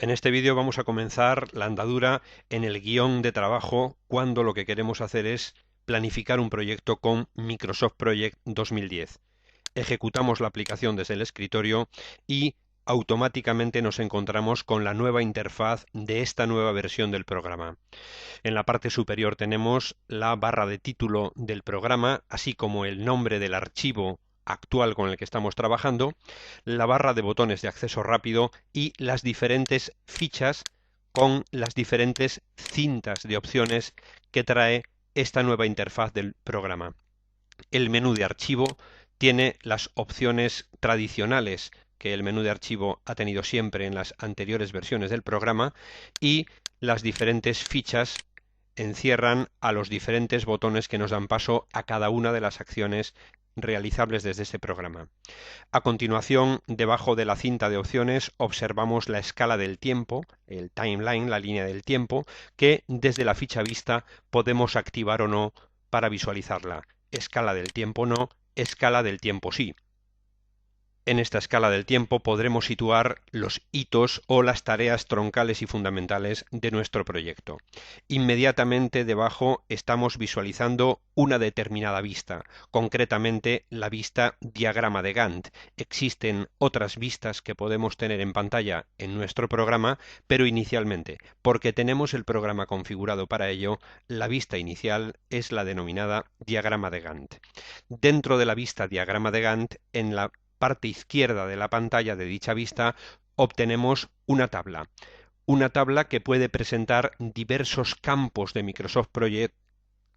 En este vídeo vamos a comenzar la andadura en el guión de trabajo cuando lo que queremos hacer es planificar un proyecto con Microsoft Project 2010. Ejecutamos la aplicación desde el escritorio y automáticamente nos encontramos con la nueva interfaz de esta nueva versión del programa. En la parte superior tenemos la barra de título del programa, así como el nombre del archivo actual con el que estamos trabajando, la barra de botones de acceso rápido y las diferentes fichas con las diferentes cintas de opciones que trae esta nueva interfaz del programa. El menú de archivo tiene las opciones tradicionales que el menú de archivo ha tenido siempre en las anteriores versiones del programa, y las diferentes fichas encierran a los diferentes botones que nos dan paso a cada una de las acciones realizables desde este programa. A continuación, debajo de la cinta de opciones, observamos la escala del tiempo, el timeline, la línea del tiempo, que desde la ficha vista podemos activar o no para visualizarla. Escala del tiempo no, escala del tiempo sí. En esta escala del tiempo podremos situar los hitos o las tareas troncales y fundamentales de nuestro proyecto. Inmediatamente debajo estamos visualizando una determinada vista, concretamente la vista diagrama de Gantt. Existen otras vistas que podemos tener en pantalla en nuestro programa, pero inicialmente, porque tenemos el programa configurado para ello, la vista inicial es la denominada diagrama de Gantt. Dentro de la vista diagrama de Gantt, en la parte izquierda de la pantalla de dicha vista, obtenemos una tabla que puede presentar diversos campos de Microsoft Project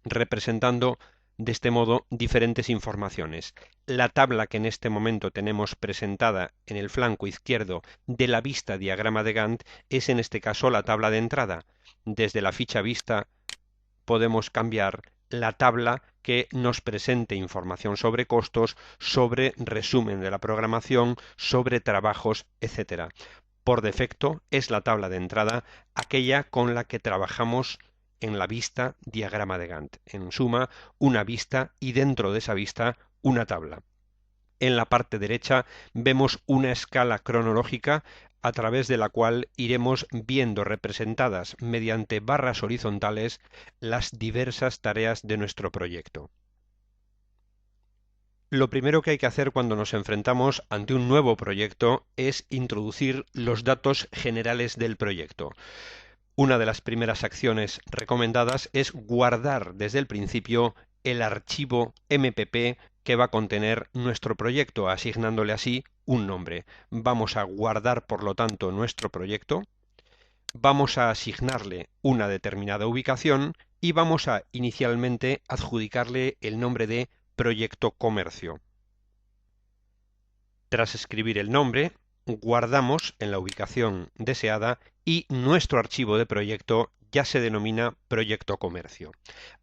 representando de este modo diferentes informaciones. La tabla que en este momento tenemos presentada en el flanco izquierdo de la vista diagrama de Gantt es en este caso la tabla de entrada. Desde la ficha vista podemos cambiar la tabla que nos presente información sobre costos, sobre resumen de la programación, sobre trabajos, etc. Por defecto es la tabla de entrada aquella con la que trabajamos en la vista diagrama de Gantt. En suma, una vista y dentro de esa vista una tabla. En la parte derecha vemos una escala cronológica a través de la cual iremos viendo representadas mediante barras horizontales las diversas tareas de nuestro proyecto. Lo primero que hay que hacer cuando nos enfrentamos ante un nuevo proyecto es introducir los datos generales del proyecto. Una de las primeras acciones recomendadas es guardar desde el principio el archivo MPP que va a contener nuestro proyecto, asignándole así un nombre. Vamos a guardar, por lo tanto, nuestro proyecto, vamos a asignarle una determinada ubicación y vamos a inicialmente adjudicarle el nombre de Proyecto Comercio. Tras escribir el nombre, guardamos en la ubicación deseada y nuestro archivo de proyecto ya se denomina Proyecto Comercio.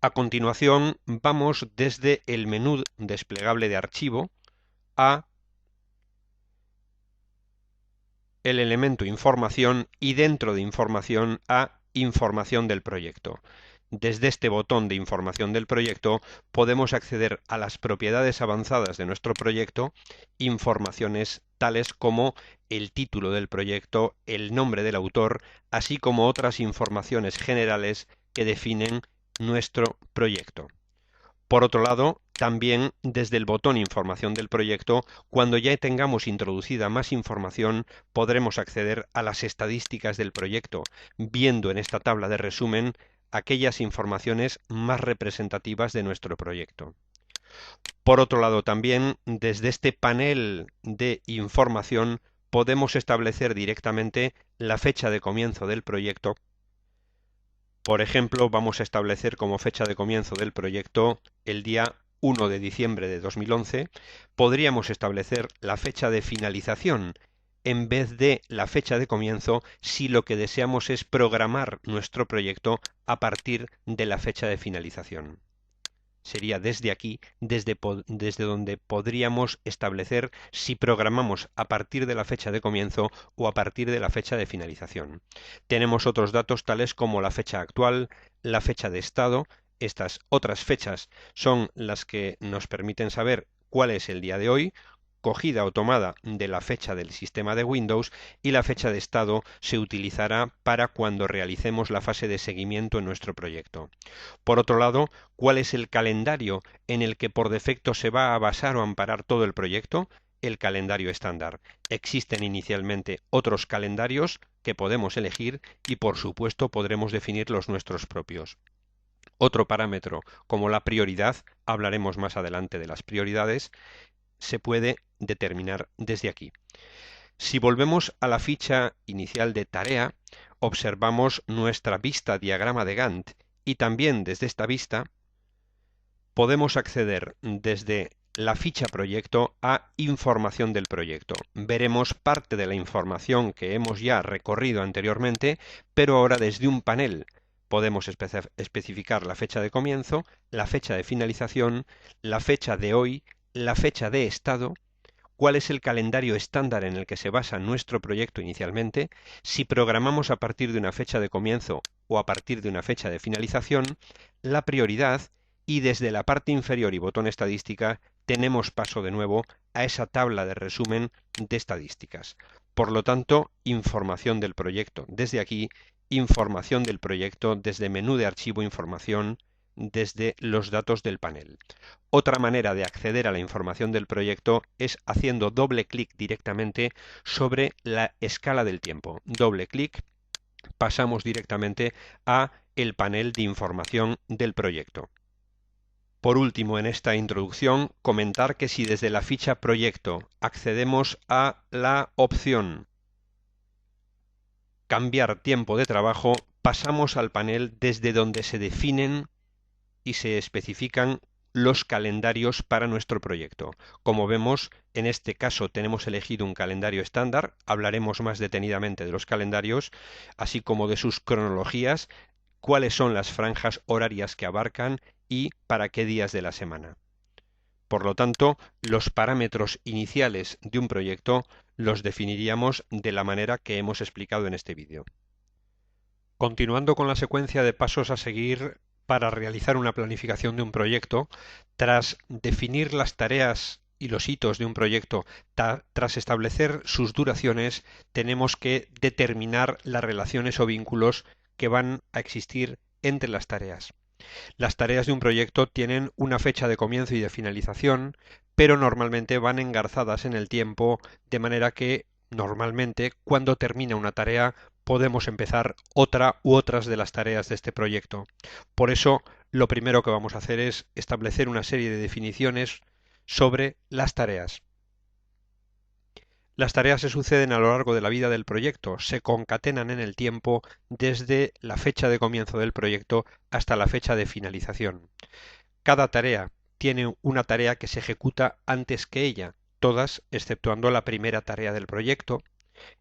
A continuación, vamos desde el menú desplegable de archivo a el elemento Información y dentro de Información a Información del proyecto. Desde este botón de información del proyecto podemos acceder a las propiedades avanzadas de nuestro proyecto, informaciones tales como el título del proyecto, el nombre del autor, así como otras informaciones generales que definen nuestro proyecto. Por otro lado, también desde el botón Información del proyecto, cuando ya tengamos introducida más información, podremos acceder a las estadísticas del proyecto, viendo en esta tabla de resumen aquellas informaciones más representativas de nuestro proyecto. Por otro lado, también desde este panel de información podemos establecer directamente la fecha de comienzo del proyecto. Por ejemplo, vamos a establecer como fecha de comienzo del proyecto el día 1 de diciembre de 2011. Podríamos establecer la fecha de finalización en vez de la fecha de comienzo si lo que deseamos es programar nuestro proyecto a partir de la fecha de finalización. Sería desde aquí, desde donde podríamos establecer si programamos a partir de la fecha de comienzo o a partir de la fecha de finalización. Tenemos otros datos tales como la fecha actual, la fecha de estado. Estas otras fechas son las que nos permiten saber cuál es el día de hoy, cogida o tomada de la fecha del sistema de Windows y la fecha de estado se utilizará para cuando realicemos la fase de seguimiento en nuestro proyecto. Por otro lado, ¿cuál es el calendario en el que por defecto se va a basar o amparar todo el proyecto? El calendario estándar. Existen inicialmente otros calendarios que podemos elegir y por supuesto podremos definir los nuestros propios. Otro parámetro como la prioridad, hablaremos más adelante de las prioridades, se puede determinar desde aquí. Si volvemos a la ficha inicial de tarea, observamos nuestra vista diagrama de Gantt y también desde esta vista podemos acceder desde la ficha proyecto a información del proyecto. Veremos parte de la información que hemos ya recorrido anteriormente, pero ahora desde un panel podemos especificar la fecha de comienzo, la fecha de finalización, la fecha de hoy, la fecha de estado, cuál es el calendario estándar en el que se basa nuestro proyecto inicialmente, si programamos a partir de una fecha de comienzo o a partir de una fecha de finalización, la prioridad y desde la parte inferior y botón estadística tenemos paso de nuevo a esa tabla de resumen de estadísticas. Por lo tanto, información del proyecto desde aquí, información del proyecto desde menú de archivo información, desde los datos del panel. Otra manera de acceder a la información del proyecto es haciendo doble clic directamente sobre la escala del tiempo. Doble clic, pasamos directamente a el panel de información del proyecto. Por último, en esta introducción, comentar que si desde la ficha proyecto accedemos a la opción cambiar tiempo de trabajo, pasamos al panel desde donde se definen y se especifican los calendarios para nuestro proyecto. Como vemos, en este caso tenemos elegido un calendario estándar, hablaremos más detenidamente de los calendarios, así como de sus cronologías, cuáles son las franjas horarias que abarcan y para qué días de la semana. Por lo tanto, los parámetros iniciales de un proyecto los definiríamos de la manera que hemos explicado en este vídeo. Continuando con la secuencia de pasos a seguir para realizar una planificación de un proyecto, tras definir las tareas y los hitos de un proyecto, tras establecer sus duraciones, tenemos que determinar las relaciones o vínculos que van a existir entre las tareas. Las tareas de un proyecto tienen una fecha de comienzo y de finalización, pero normalmente van engarzadas en el tiempo, de manera que normalmente cuando termina una tarea podemos empezar otra u otras de las tareas de este proyecto. Por eso, lo primero que vamos a hacer es establecer una serie de definiciones sobre las tareas. Las tareas se suceden a lo largo de la vida del proyecto, se concatenan en el tiempo desde la fecha de comienzo del proyecto hasta la fecha de finalización. Cada tarea tiene una tarea que se ejecuta antes que ella, todas exceptuando la primera tarea del proyecto,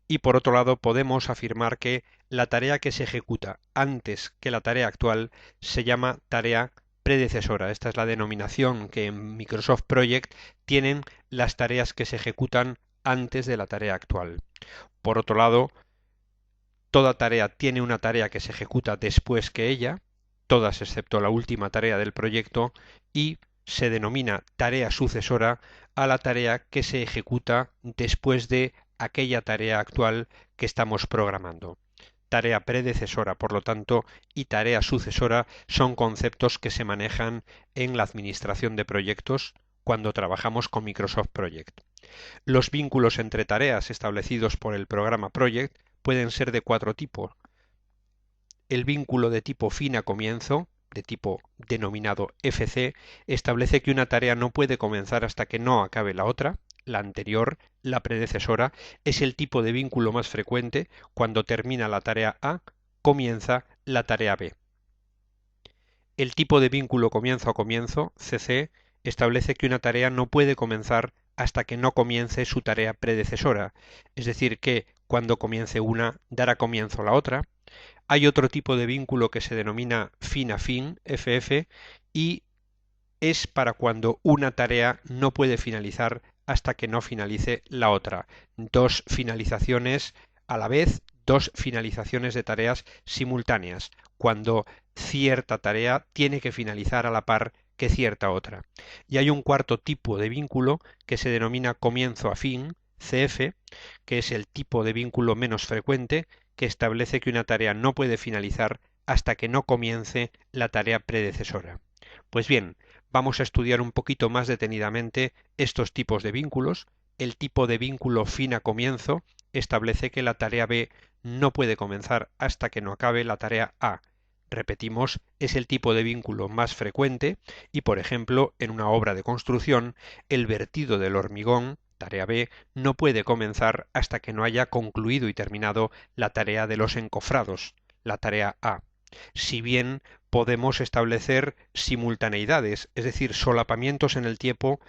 y por otro lado podemos afirmar que la tarea que se ejecuta antes que la tarea actual se llama tarea predecesora. Esta es la denominación que en Microsoft Project tienen las tareas que se ejecutan antes de la tarea actual. Por otro lado, toda tarea tiene una tarea que se ejecuta después que ella, todas excepto la última tarea del proyecto, y se denomina tarea sucesora a la tarea que se ejecuta después de aquella tarea actual que estamos programando. Tarea predecesora, por lo tanto, y tarea sucesora son conceptos que se manejan en la administración de proyectos cuando trabajamos con Microsoft Project. Los vínculos entre tareas establecidos por el programa Project pueden ser de cuatro tipos. El vínculo de tipo fin a comienzo, de tipo denominado FC, establece que una tarea no puede comenzar hasta que no acabe la otra. La anterior, la predecesora, es el tipo de vínculo más frecuente. Cuando termina la tarea A, comienza la tarea B. El tipo de vínculo comienzo a comienzo, CC, establece que una tarea no puede comenzar hasta que no comience su tarea predecesora, es decir, que cuando comience una dará comienzo la otra. Hay otro tipo de vínculo que se denomina fin a fin, FF, y es para cuando una tarea no puede finalizar hasta que no finalice la otra. Dos finalizaciones a la vez, dos finalizaciones de tareas simultáneas, cuando cierta tarea tiene que finalizar a la par que cierta otra. Y hay un cuarto tipo de vínculo que se denomina comienzo a fin, CF, que es el tipo de vínculo menos frecuente, que establece que una tarea no puede finalizar hasta que no comience la tarea predecesora. Pues bien, vamos a estudiar un poquito más detenidamente estos tipos de vínculos. El tipo de vínculo fin a comienzo establece que la tarea B no puede comenzar hasta que no acabe la tarea A. Repetimos, es el tipo de vínculo más frecuente y, por ejemplo, en una obra de construcción, el vertido del hormigón, tarea B, no puede comenzar hasta que no haya concluido y terminado la tarea de los encofrados, la tarea A. Si bien podemos establecer simultaneidades, es decir, solapamientos en el tiempo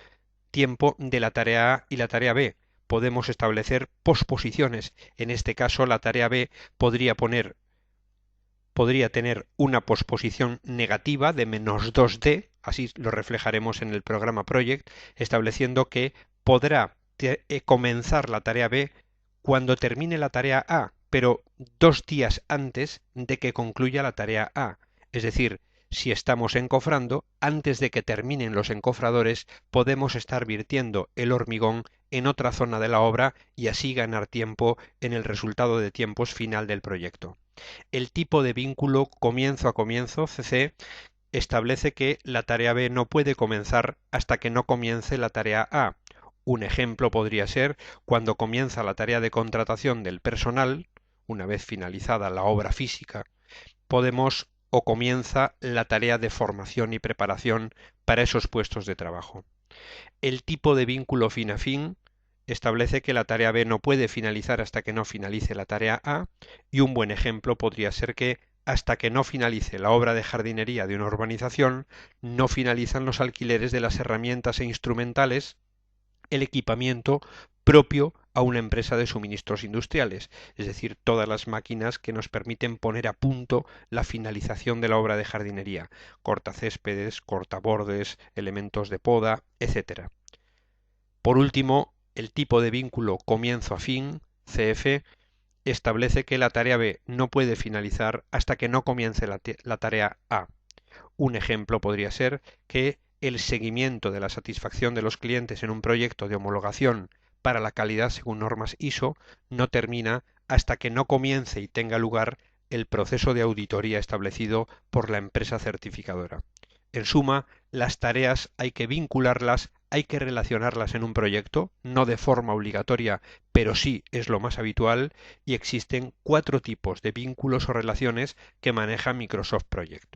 de la tarea A y la tarea B. Podemos establecer posposiciones. En este caso, la tarea B podría tener una posposición negativa de menos 2D, así lo reflejaremos en el programa Project, estableciendo que podrá comenzar la tarea B cuando termine la tarea A, pero 2 días antes de que concluya la tarea A. Es decir, si estamos encofrando, antes de que terminen los encofradores, podemos estar virtiendo el hormigón en otra zona de la obra y así ganar tiempo en el resultado de tiempos final del proyecto. El tipo de vínculo comienzo a comienzo, CC, establece que la tarea B no puede comenzar hasta que no comience la tarea A. Un ejemplo podría ser cuando comienza la tarea de contratación del personal, una vez finalizada la obra física, o comienza la tarea de formación y preparación para esos puestos de trabajo. El tipo de vínculo fin a fin establece que la tarea B no puede finalizar hasta que no finalice la tarea A, y un buen ejemplo podría ser que hasta que no finalice la obra de jardinería de una urbanización, no finalizan los alquileres de las herramientas e instrumentales, el equipamiento propio a una empresa de suministros industriales, es decir, todas las máquinas que nos permiten poner a punto la finalización de la obra de jardinería, cortacéspedes, cortabordes, elementos de poda, etc. Por último, el tipo de vínculo comienzo a fin, CF, establece que la tarea B no puede finalizar hasta que no comience la tarea A. Un ejemplo podría ser que el seguimiento de la satisfacción de los clientes en un proyecto de homologación para la calidad según normas ISO no termina hasta que no comience y tenga lugar el proceso de auditoría establecido por la empresa certificadora. En suma, las tareas hay que vincularlas, hay que relacionarlas en un proyecto, no de forma obligatoria, pero sí es lo más habitual, y existen 4 tipos de vínculos o relaciones que maneja Microsoft Project.